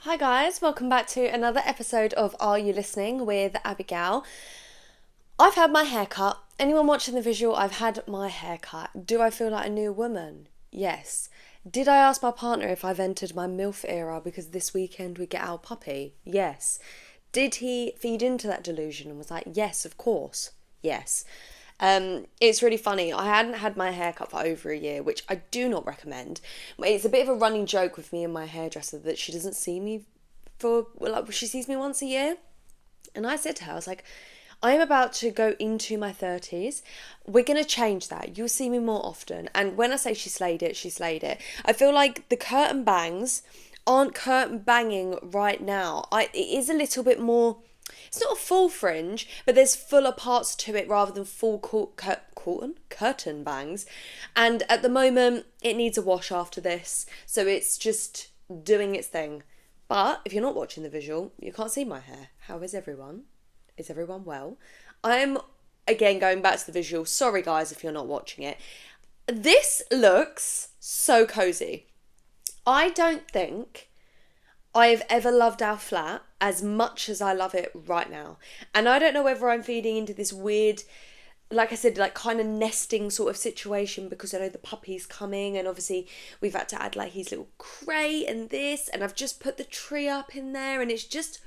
Hi guys, welcome back to another episode of Are You Listening with Abigail. I've had my hair cut. Anyone watching the visual, I've had my hair cut. Do I feel like a new woman? Yes. Did I ask my partner if I've entered my MILF era because this weekend we get our puppy? Yes. Did he feed into that delusion and was like, yes, of course. Yes. It's really funny. I hadn't had my hair cut for over a year, which I do not recommend. It's a bit of a running joke with me and my hairdresser that she doesn't see me she sees me once a year. And I said to her, I was like, I am about to go into my 30s. We're going to change that. You'll see me more often. And when I say she slayed it, she slayed it. I feel like the curtain bangs aren't curtain banging right now. It is a little bit more, it's not a full fringe, but there's fuller parts to it rather than full curtain bangs. And at the moment, it needs a wash after this. So it's just doing its thing. But if you're not watching the visual, you can't see my hair. How is everyone? Is everyone well? I'm, again, going back to the visual. Sorry, guys, if you're not watching it. This looks so cozy. I don't think I've ever loved our flat as much as I love it right now. And I don't know whether I'm feeding into this weird, like I said, like kind of nesting sort of situation because I know the puppy's coming and obviously we've had to add like his little crate and this, and I've just put the tree up in there and it's just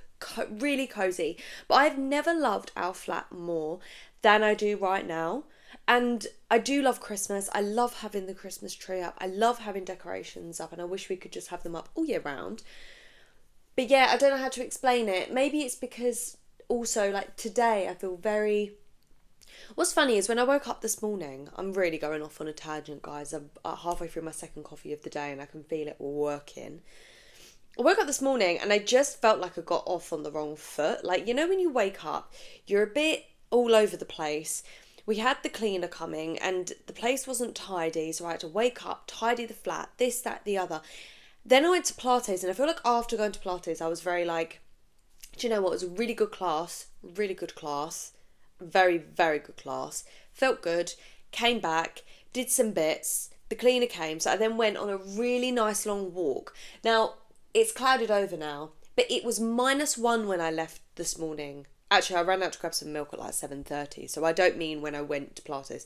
really cozy. But I've never loved our flat more than I do right now. And I do love Christmas. I love having the Christmas tree up. I love having decorations up and I wish we could just have them up all year round. But yeah, I don't know how to explain it. Maybe it's because also like today I feel very... What's funny is when I woke up this morning, I'm really going off on a tangent, guys. I'm halfway through my second coffee of the day and I can feel it working. I woke up this morning and I just felt like I got off on the wrong foot. Like, you know, when you wake up, you're a bit all over the place. We had the cleaner coming and the place wasn't tidy, so I had to wake up, tidy the flat, this, that, the other. Then I went to Pilates and I feel like after going to Pilates, I was very like, do you know what? It was a really good class, very, very good class. Felt good, came back, did some bits. The cleaner came, so I then went on a really nice long walk. Now, it's clouded over now, but it was -1 when I left this morning. Actually, I ran out to grab some milk at like 7:30, so I don't mean when I went to Pilates.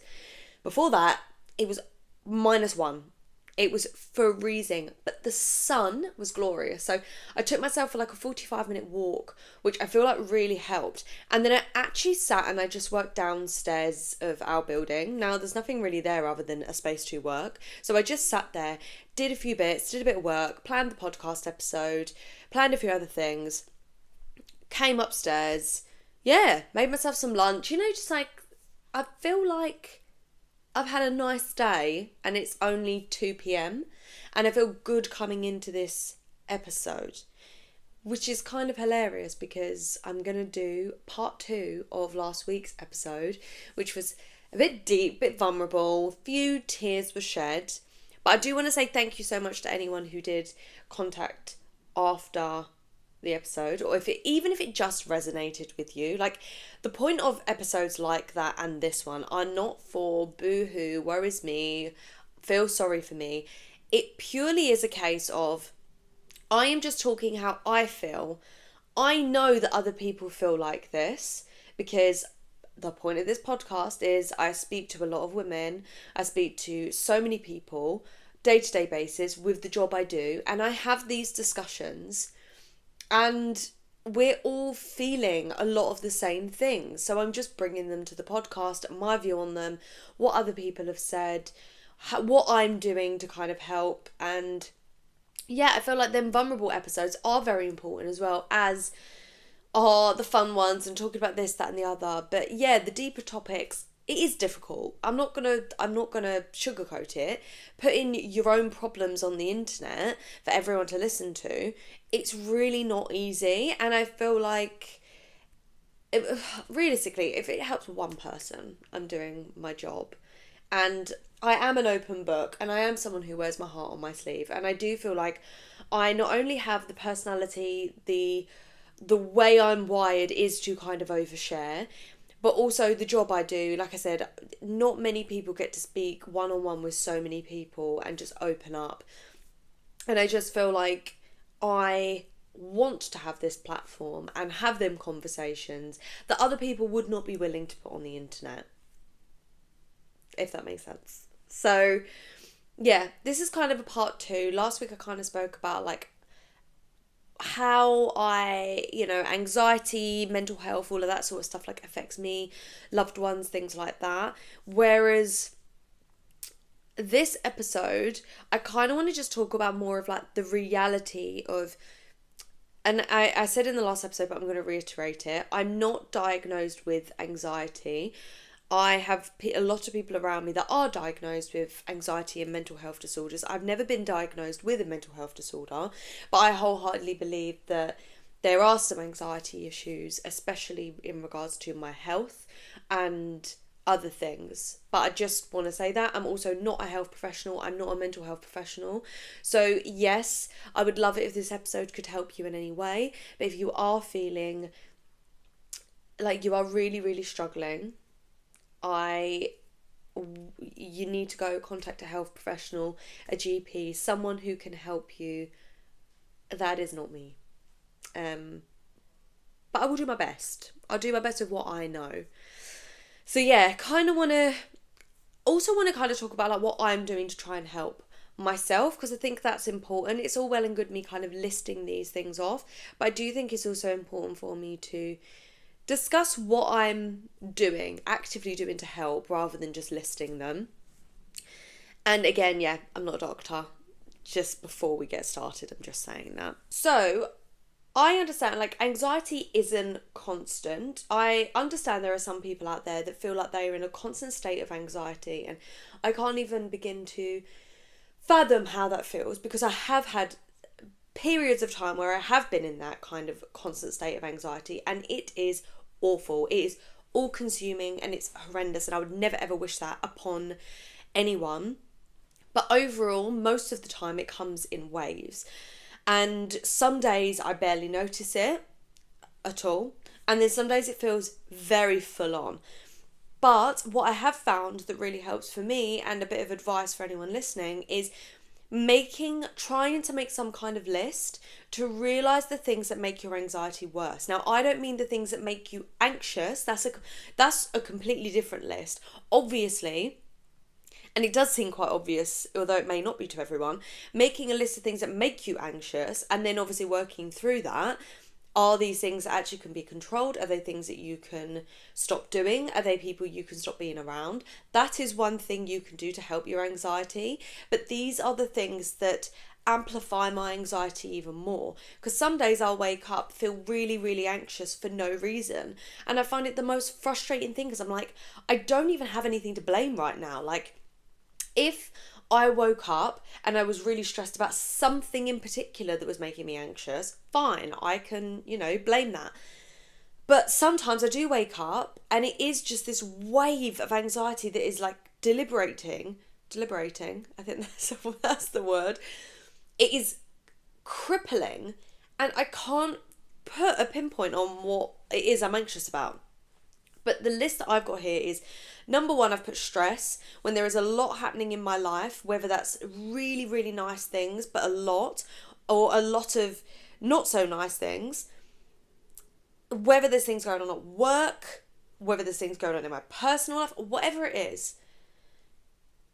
Before that, it was -1. It was freezing, but the sun was glorious. So I took myself for like a 45-minute walk, which I feel like really helped. And then I actually sat and I just worked downstairs of our building. Now, there's nothing really there other than a space to work. So I just sat there, did a few bits, did a bit of work, planned the podcast episode, planned a few other things, came upstairs, made myself some lunch. You know, just like, I feel like I've had a nice day and it's only 2 p.m. and I feel good coming into this episode, which is kind of hilarious because I'm going to do part 2 of last week's episode, which was a bit deep, a bit vulnerable, a few tears were shed. But I do want to say thank you so much to anyone who did contact after the episode, or even if it just resonated with you. Like, the point of episodes like that and this one are not for boo-hoo, woe is me, feel sorry for me. It purely is a case of, I am just talking how I feel. I know that other people feel like this because the point of this podcast is I speak to a lot of women. I speak to so many people day-to-day basis with the job I do, and I have these discussions and we're all feeling a lot of the same things. So I'm just bringing them to the podcast, my view on them, what other people have said, what I'm doing to kind of help. And yeah, I feel like them vulnerable episodes are very important as well, as are the fun ones and talking about this, that and the other. But yeah, the deeper topics, it is difficult. I'm not gonna sugarcoat it. Putting your own problems on the internet for everyone to listen to, it's really not easy. And I feel like, realistically, if it helps one person, I'm doing my job. And I am an open book and I am someone who wears my heart on my sleeve. And I do feel like I not only have the personality, the way I'm wired is to kind of overshare, but also the job I do. Like I said, not many people get to speak one-on-one with so many people and just open up. And I just feel like I want to have this platform and have them conversations that other people would not be willing to put on the internet, if that makes sense. So yeah, this is kind of a part 2. Last week I kind of spoke about like how anxiety, mental health, all of that sort of stuff like affects me, loved ones, things like that. Whereas this episode, I kind of want to just talk about more of like the reality of, and I said in the last episode, but I'm going to reiterate it. I'm not diagnosed with anxiety. I have a lot of people around me that are diagnosed with anxiety and mental health disorders. I've never been diagnosed with a mental health disorder, but I wholeheartedly believe that there are some anxiety issues, especially in regards to my health and other things. But I just want to say that I'm also not a health professional. I'm not a mental health professional. So yes, I would love it if this episode could help you in any way. But if you are feeling like you are really, really struggling, you need to go contact a health professional, a GP, someone who can help you. That is not me. But I will do my best. I'll do my best with what I know. So yeah, kind of want to kind of talk about like what I'm doing to try and help myself, because I think that's important. It's all well and good me kind of listing these things off, but I do think it's also important for me to discuss what I'm actively doing to help, rather than just listing them. And again, yeah, I'm not a doctor. Just before we get started, I'm just saying that. So I understand like anxiety isn't constant. I understand there are some people out there that feel like they're in a constant state of anxiety, and I can't even begin to fathom how that feels, because I have had periods of time where I have been in that kind of constant state of anxiety, and it is awful. It is all consuming and it's horrendous, and I would never ever wish that upon anyone. But overall, most of the time it comes in waves, and some days I barely notice it at all, and then some days it feels very full on. But what I have found that really helps for me, and a bit of advice for anyone listening, is trying to make some kind of list to realise the things that make your anxiety worse. Now, I don't mean the things that make you anxious. That's a completely different list. Obviously, and it does seem quite obvious, although it may not be to everyone, making a list of things that make you anxious, and then obviously working through that. Are these things that actually can be controlled? Are they things that you can stop doing? Are they people you can stop being around? That is one thing you can do to help your anxiety. But these are the things that amplify my anxiety even more. Because some days I'll wake up, feel really, really anxious for no reason. And I find it the most frustrating thing, because I'm like, I don't even have anything to blame right now. Like, if I woke up and I was really stressed about something in particular that was making me anxious, fine, I can, blame that. But sometimes I do wake up and it is just this wave of anxiety that is like deliberating, I think that's the word. It is crippling, and I can't put a pinpoint on what it is I'm anxious about. But the list that I've got here is, number 1, I've put stress. When there is a lot happening in my life, whether that's really, really nice things, but a lot, or a lot of not so nice things, whether there's things going on at work, whether there's things going on in my personal life, whatever it is,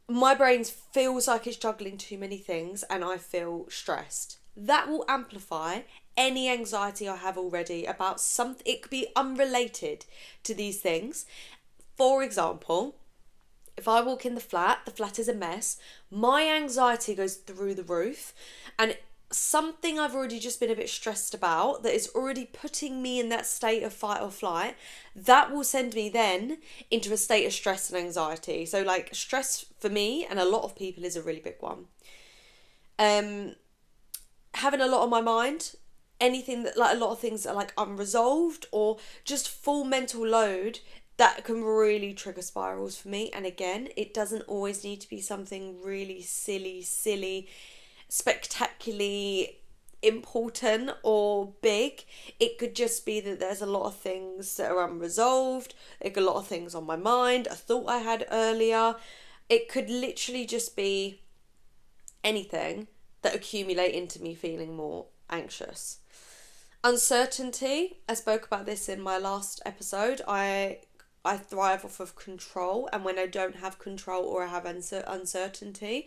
my brain feels like it's juggling too many things and I feel stressed. That will amplify any anxiety I have already about something. It could be unrelated to these things. For example, if I walk in the flat is a mess, my anxiety goes through the roof, and something I've already just been a bit stressed about that is already putting me in that state of fight or flight, that will send me then into a state of stress and anxiety. So like stress for me and a lot of people is a really big one. Having a lot on my mind, anything that like a lot of things that are like unresolved or just full mental load, that can really trigger spirals for me. And again, it doesn't always need to be something really silly, spectacularly important or big. It could just be that there's a lot of things that are unresolved, like a lot of things on my mind, a thought I had earlier. It could literally just be anything that accumulate into me feeling more anxious. Uncertainty. I spoke about this in my last episode. I thrive off of control, and when I don't have control or I have uncertainty,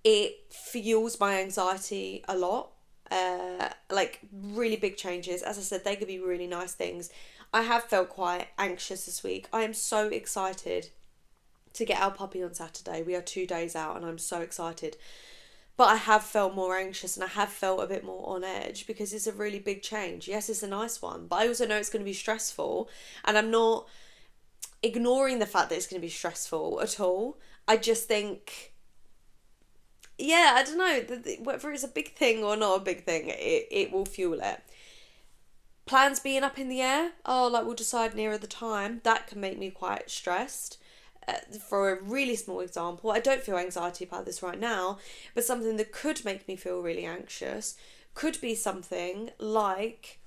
it fuels my anxiety a lot. Like really big changes. As I said, they could be really nice things. I have felt quite anxious this week. I am so excited to get our puppy on Saturday. We are 2 days out and I'm so excited. But I have felt more anxious and I have felt a bit more on edge because it's a really big change. Yes, it's a nice one, but I also know it's going to be stressful, and I'm not ignoring the fact that it's going to be stressful at all. I just think, yeah, I don't know, whether it's a big thing or not a big thing, it will fuel it. Plans being up in the air, oh, like we'll decide nearer the time, that can make me quite stressed. For a really small example, I don't feel anxiety about this right now, but something that could make me feel really anxious could be something like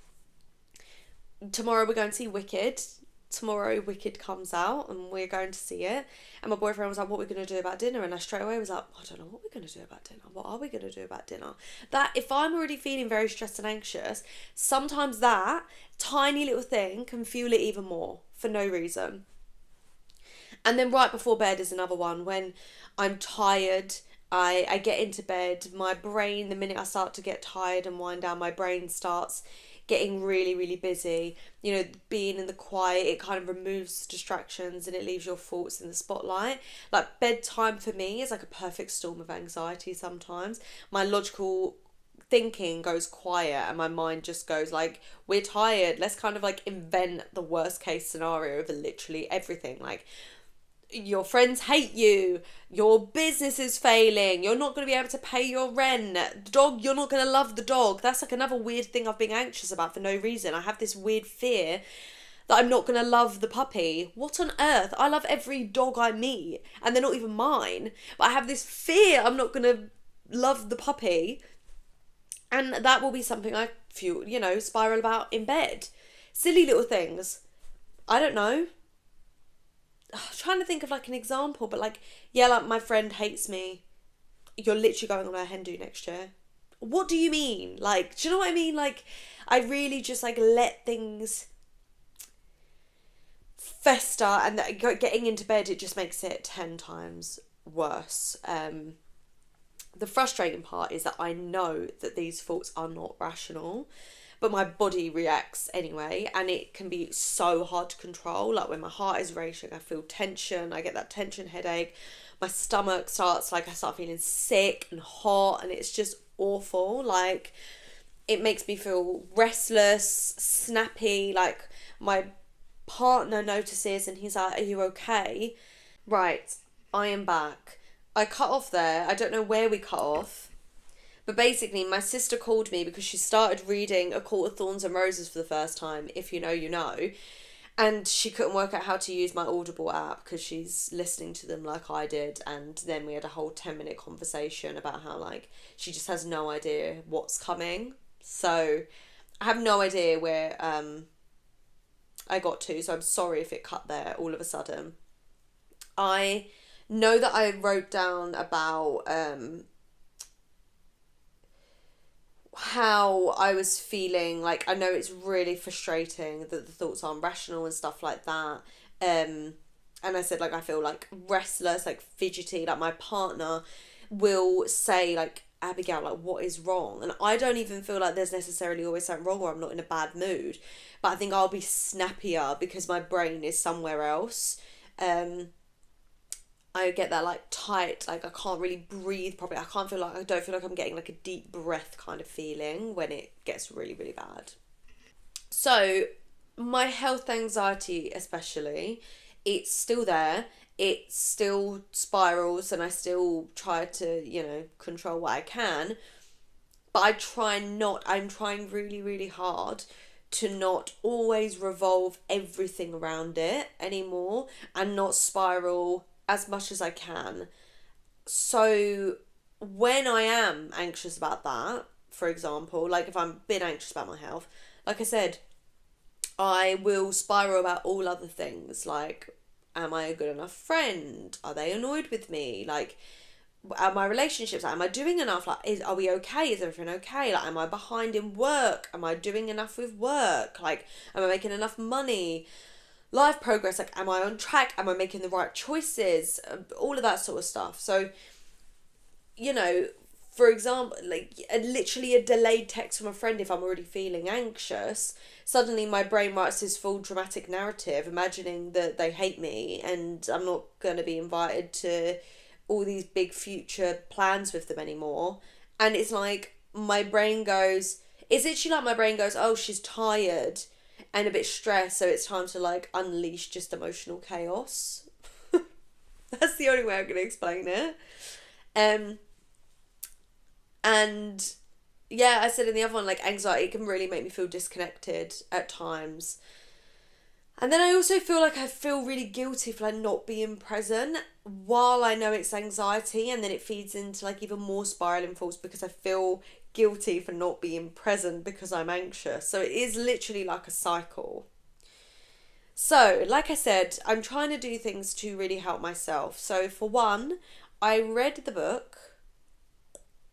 tomorrow we're going to see Wicked. Tomorrow Wicked comes out and we're going to see it, and my boyfriend was like, what are we going to do about dinner? And I straight away was like, I don't know what we're going to do about dinner. What are we going to do about dinner? That if I'm already feeling very stressed and anxious, sometimes that tiny little thing can fuel it even more for no reason. And then right before bed is another one. When I'm tired, I get into bed, my brain, the minute I start to get tired and wind down, my brain starts getting really, really busy. You know, being in the quiet, it kind of removes distractions and it leaves your thoughts in the spotlight. Like bedtime for me is like a perfect storm of anxiety sometimes. My logical thinking goes quiet and my mind just goes like, we're tired, let's kind of like invent the worst case scenario of literally everything. Like, your friends hate you, your business is failing, you're not going to be able to pay your rent, the dog, you're not going to love the dog. That's like another weird thing I've been anxious about for no reason. I have this weird fear that I'm not going to love the puppy. What on earth? I love every dog I meet and they're not even mine, but I have this fear I'm not going to love the puppy, and that will be something I feel, spiral about in bed. Silly little things. I don't know. I'm trying to think of like an example, but like, yeah, like my friend hates me. You're literally going on a hen do next year. What do you mean? Like, do you know what I mean? Like, I really just like let things fester, and getting into bed, it just makes it 10 times worse. The frustrating part is that I know that these thoughts are not rational, but my body reacts anyway, and it can be so hard to control. Like when my heart is racing, I feel tension, I get that tension headache, my stomach starts, like I start feeling sick and hot, and it's just awful. Like it makes me feel restless, snappy. Like my partner notices and he's like, are you okay? Right, I am back. I cut off there. I don't know where we cut off. But basically, my sister called me because she started reading A Court of Thorns and Roses for the first time, if you know, you know. And she couldn't work out how to use my Audible app because she's listening to them like I did. And then we had a whole 10-minute conversation about how, like, she just has no idea what's coming. So I have no idea where I got to. So I'm sorry if it cut there all of a sudden. I know that I wrote down about how I was feeling. Like, I know it's really frustrating that the thoughts aren't rational and stuff like that. And I said, like, I feel like restless, like fidgety. Like my partner will say, like, Abigail, like, what is wrong? And I don't even feel like there's necessarily always something wrong or I'm not in a bad mood. But I think I'll be snappier because my brain is somewhere else. I get that like tight, like I can't really breathe properly. I don't feel like I'm getting like a deep breath kind of feeling when it gets really, really bad. So my health anxiety especially, it's still there. It still spirals and I still try to, control what I can. But I'm trying really, really hard to not always revolve everything around it anymore and not spiral as much as I can. So when I am anxious about that, for example, like if I'm being anxious about my health, like I said, I will spiral about all other things. Like, am I a good enough friend? Are they annoyed with me? Like, Are my relationships, like, am I doing enough? Like, are we okay? Is everything okay? Like, am I behind in work? Am I doing enough with work? Like, am I making enough money? Life progress, like, am I on track? Am I making the right choices? All of that sort of stuff. So, for example, like, literally a delayed text from a friend, if I'm already feeling anxious, suddenly my brain writes this full dramatic narrative, imagining that they hate me and I'm not going to be invited to all these big future plans with them anymore. And it's like it's literally like my brain goes, oh, she's tired and a bit stressed, so it's time to, like, unleash just emotional chaos. That's the only way I'm going to explain it. And yeah, I said in the other one, like, anxiety can really make me feel disconnected at times. And then I also feel like I feel really guilty for, like, not being present while I know it's anxiety, and then it feeds into, like, even more spiraling thoughts because I feel guilty for not being present because I'm anxious. So it is literally like a cycle. So, like I said, I'm trying to do things to really help myself. So for one, I read the book.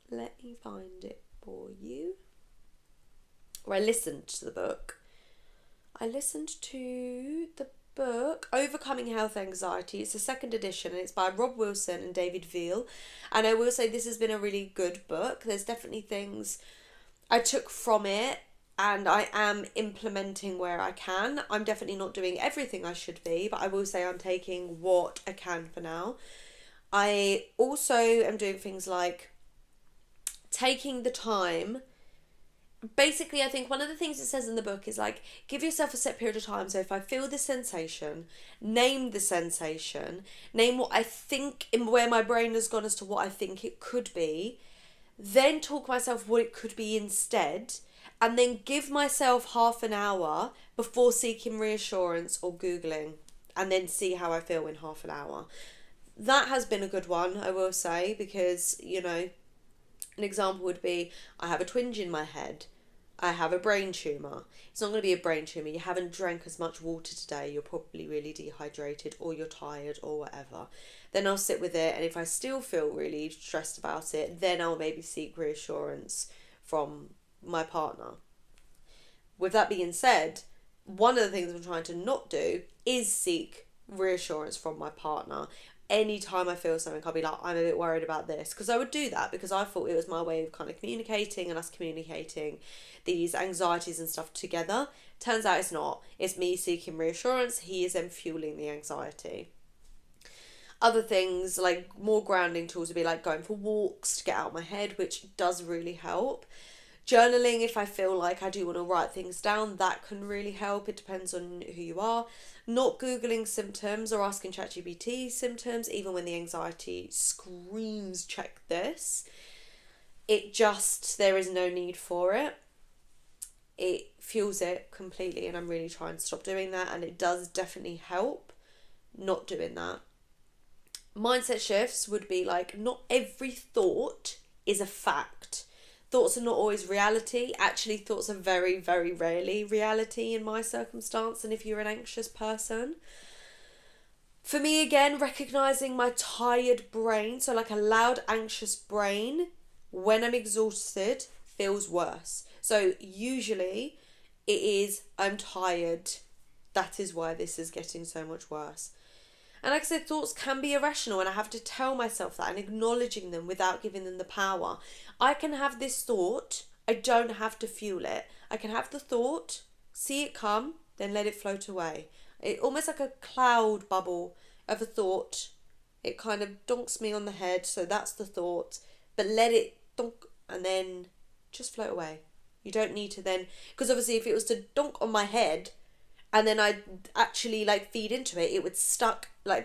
Let me find it for you. Or I listened to the book. I listened to the book Overcoming Health Anxiety. It's the second edition and it's by Rob Wilson and David Veal. And I will say this has been a really good book. There's definitely things I took from it and I am implementing where I can. I'm definitely not doing everything I should be, but I will say I'm taking what I can for now. I also am doing things like taking the time. Basically, I think one of the things it says in the book is, like, give yourself a set period of time. So if I feel the sensation, name the sensation, name what I think, where my brain has gone as to what I think it could be, then talk myself what it could be instead, and then give myself half an hour before seeking reassurance or Googling, and then see how I feel in half an hour. That has been a good one, I will say, because, an example would be, I have a twinge in my head. I have a brain tumour. It's not going to be a brain tumour. You haven't drank as much water today. You're probably really dehydrated or you're tired or whatever. Then I'll sit with it, and if I still feel really stressed about it, then I'll maybe seek reassurance from my partner. With that being said, one of the things I'm trying to not do is seek reassurance from my partner. Anytime I feel something, I'll be like, I'm a bit worried about this. Because I would do that because I thought it was my way of kind of communicating and us communicating these anxieties and stuff together. Turns out it's not. It's me seeking reassurance. He is then fueling the anxiety. Other things, like more grounding tools, would be like going for walks to get out of my head, which does really help. Journaling, if I feel like I do want to write things down, that can really help. It depends on who you are. Not Googling symptoms or asking ChatGPT symptoms, even when the anxiety screams, check this. There is no need for it. It fuels it completely, and I'm really trying to stop doing that, and it does definitely help not doing that. Mindset shifts would be like, not every thought is a fact. Thoughts are not always reality. Actually, thoughts are very, very rarely reality in my circumstance, and if you're an anxious person. For me, again, recognising my tired brain, so like a loud, anxious brain, when I'm exhausted, feels worse. So usually it is, I'm tired. That is why this is getting so much worse. And like I said, thoughts can be irrational, and I have to tell myself that and acknowledging them without giving them the power. I can have this thought, I don't have to fuel it. I can have the thought, see it come, then let it float away. It almost like a cloud bubble of a thought. It kind of donks me on the head, so that's the thought. But let it donk and then just float away. You don't need to then, because obviously if it was to donk on my head, and then I'd actually like feed into it, it would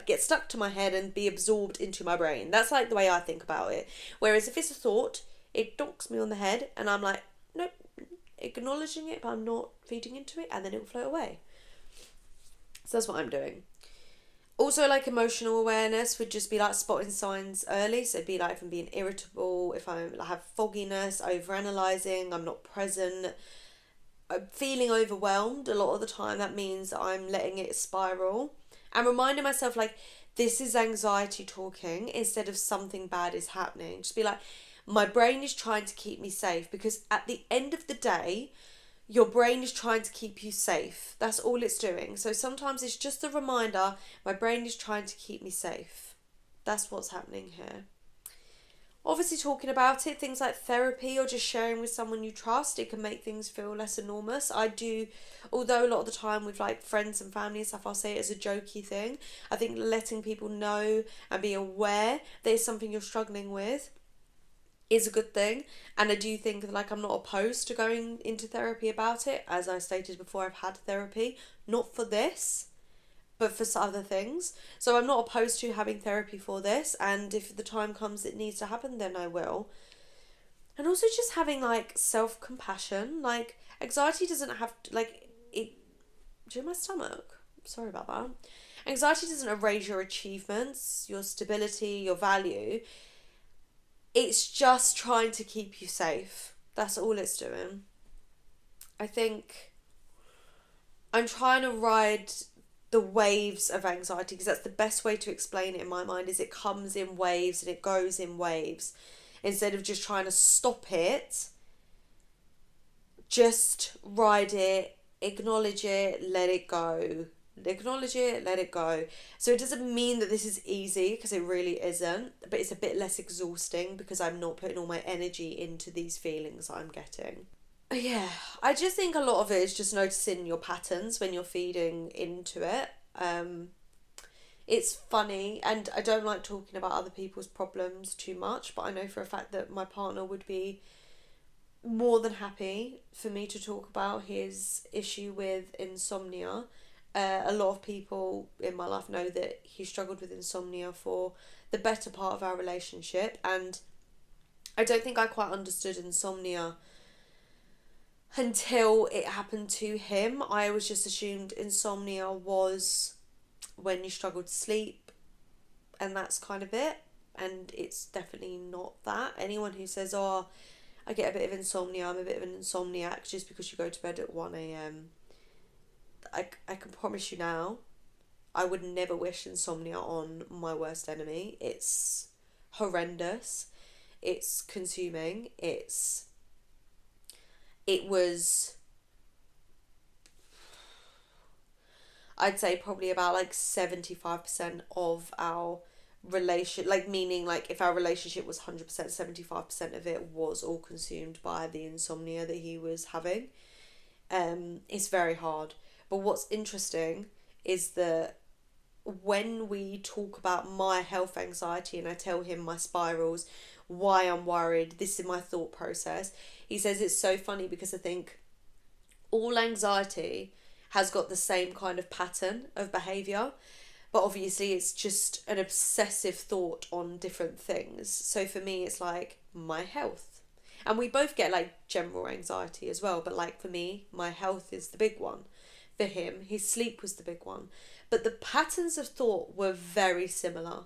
get stuck to my head and be absorbed into my brain. That's like the way I think about it. Whereas if it's a thought, it donks me on the head and I'm like, nope, acknowledging it, but I'm not feeding into it, and then it will float away. So that's what I'm doing. Also, like, emotional awareness would just be like spotting signs early. So it'd be like if I'm being irritable, if I have fogginess, overanalyzing, I'm not present, I'm feeling overwhelmed a lot of the time. That means I'm letting it spiral. And reminding myself, like, this is anxiety talking instead of something bad is happening. Just be like, my brain is trying to keep me safe, because at the end of the day, your brain is trying to keep you safe. That's all it's doing. So sometimes it's just a reminder, my brain is trying to keep me safe. That's what's happening here. Obviously, talking about it, things like therapy or just sharing with someone you trust, it can make things feel less enormous. I do, although a lot of the time with like friends and family and stuff, I'll say it as a jokey thing. I think letting people know and be aware that it's something you're struggling with is a good thing. And I do think that, like, I'm not opposed to going into therapy about it. As I stated before, I've had therapy, not for this, but for some other things. So I'm not opposed to having therapy for this, and if the time comes it needs to happen, then I will. And also just having like self-compassion. Like, anxiety doesn't have to, like, it, do you know my stomach? Sorry about that. Anxiety doesn't erase your achievements, your stability, your value. It's just trying to keep you safe. That's all it's doing. I think I'm trying to ride the waves of anxiety, because that's the best way to explain it in my mind, is it comes in waves and it goes in waves. Instead of just trying to stop it, just ride it, acknowledge it, let it go. Acknowledge it, let it go. So it doesn't mean that this is easy, because it really isn't, but it's a bit less exhausting because I'm not putting all my energy into these feelings I'm getting. Yeah, I just think a lot of it is just noticing your patterns when you're feeding into it. It's funny, and I don't like talking about other people's problems too much, but I know for a fact that my partner would be more than happy for me to talk about his issue with insomnia. A lot of people in my life know that he struggled with insomnia for the better part of our relationship, and I don't think I quite understood insomnia until it happened to him. I always just assumed insomnia was when you struggle to sleep, and that's kind of it. And it's definitely not that. Anyone who says, oh, I get a bit of insomnia, I'm a bit of an insomniac just because you go to bed at 1 a.m. I can promise you now, I would never wish insomnia on my worst enemy. It's horrendous. It's consuming. It was, I'd say probably about like 75% of our relation, like, meaning like if our relationship was 100%, 75% of it was all consumed by the insomnia that he was having. It's very hard. But what's interesting is that when we talk about my health anxiety and I tell him my spirals, why I'm worried, this is my thought process, he says it's so funny because I think all anxiety has got the same kind of pattern of behaviour, but obviously it's just an obsessive thought on different things. So for me, it's like my health. And we both get like general anxiety as well, but like for me, my health is the big one. For him, his sleep was the big one. But the patterns of thought were very similar.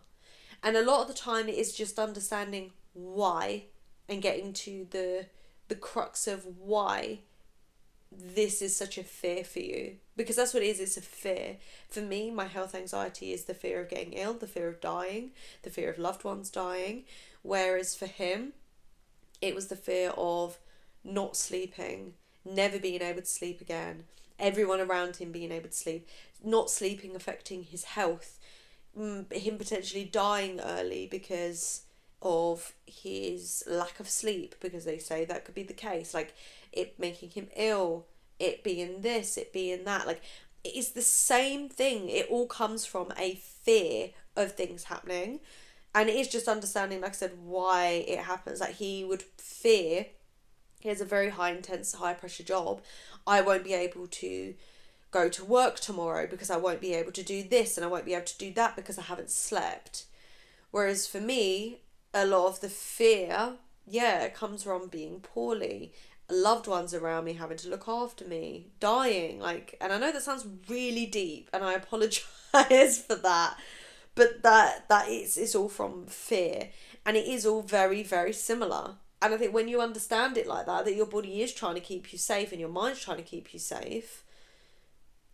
And a lot of the time it is just understanding why and getting to the crux of why this is such a fear for you. Because that's what it is, it's a fear. For me, my health anxiety is the fear of getting ill, the fear of dying, the fear of loved ones dying. Whereas for him, it was the fear of not sleeping, never being able to sleep again, everyone around him being able to sleep, not sleeping affecting his health, him potentially dying early because of his lack of sleep, because they say that could be the case, like it making him ill, it being this, it being that, like it is the same thing. It all comes from a fear of things happening, and it is just understanding, like I said, why it happens. Like he would fear, he has a very high intense, high pressure job, I won't be able to go to work tomorrow because I won't be able to do this and I won't be able to do that because I haven't slept. Whereas for me, a lot of the fear, it comes from being poorly, loved ones around me having to look after me, dying, like, and I know that sounds really deep and I apologise for that, but that it's all from fear, and it is all very, very similar. And I think when you understand it like that your body is trying to keep you safe and your mind's trying to keep you safe,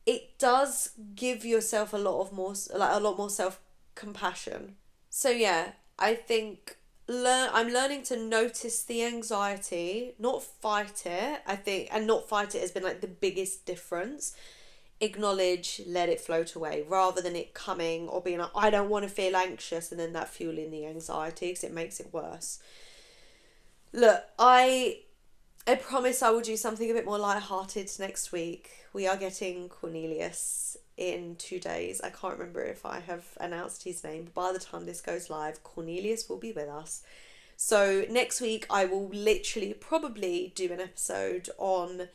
it does give yourself a lot more self compassion. So yeah, I think I'm learning to notice the anxiety, not fight it. I think, and not fight it has been like the biggest difference. Acknowledge, let it float away, rather than it coming or being like, I don't want to feel anxious, and then that fueling the anxiety because it makes it worse. Look, I promise I will do something a bit more light-hearted next week. We are getting Cornelius in 2 days. I can't remember if I have announced his name, but by the time this goes live, Cornelius will be with us. So next week I will literally probably do an episode on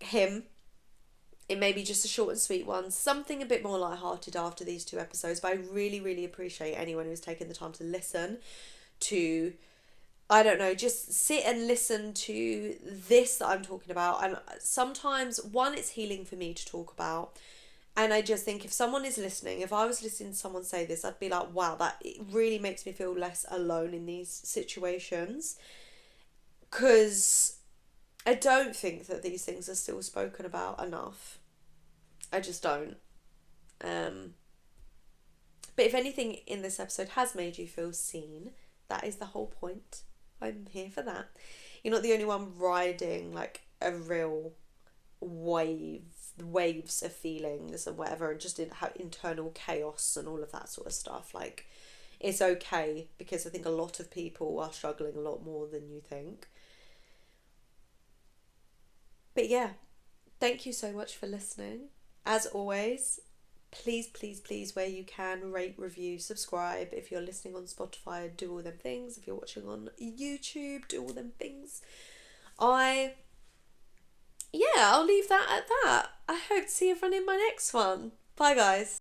him. It may be just a short and sweet one, something a bit more light-hearted after these 2 episodes, but I really, really appreciate anyone who's taken the time to listen to, I don't know, just sit and listen to this that I'm talking about. And sometimes, one, it's healing for me to talk about. And I just think if someone is listening, if I was listening to someone say this, I'd be like, wow, that it really makes me feel less alone in these situations. Because I don't think that these things are still spoken about enough. I just don't. But if anything in this episode has made you feel seen, that is the whole point. I'm here for that. You're not the only one riding like a real waves of feelings and whatever, and just internal chaos and all of that sort of stuff. Like, it's okay, because I think a lot of people are struggling a lot more than you think. But yeah, thank you so much for listening. As always, please, please, please, where you can, rate, review, subscribe. If you're listening on Spotify, do all them things. If you're watching on YouTube, do all them things. I'll leave that at that. I hope to see everyone in my next one. Bye, guys.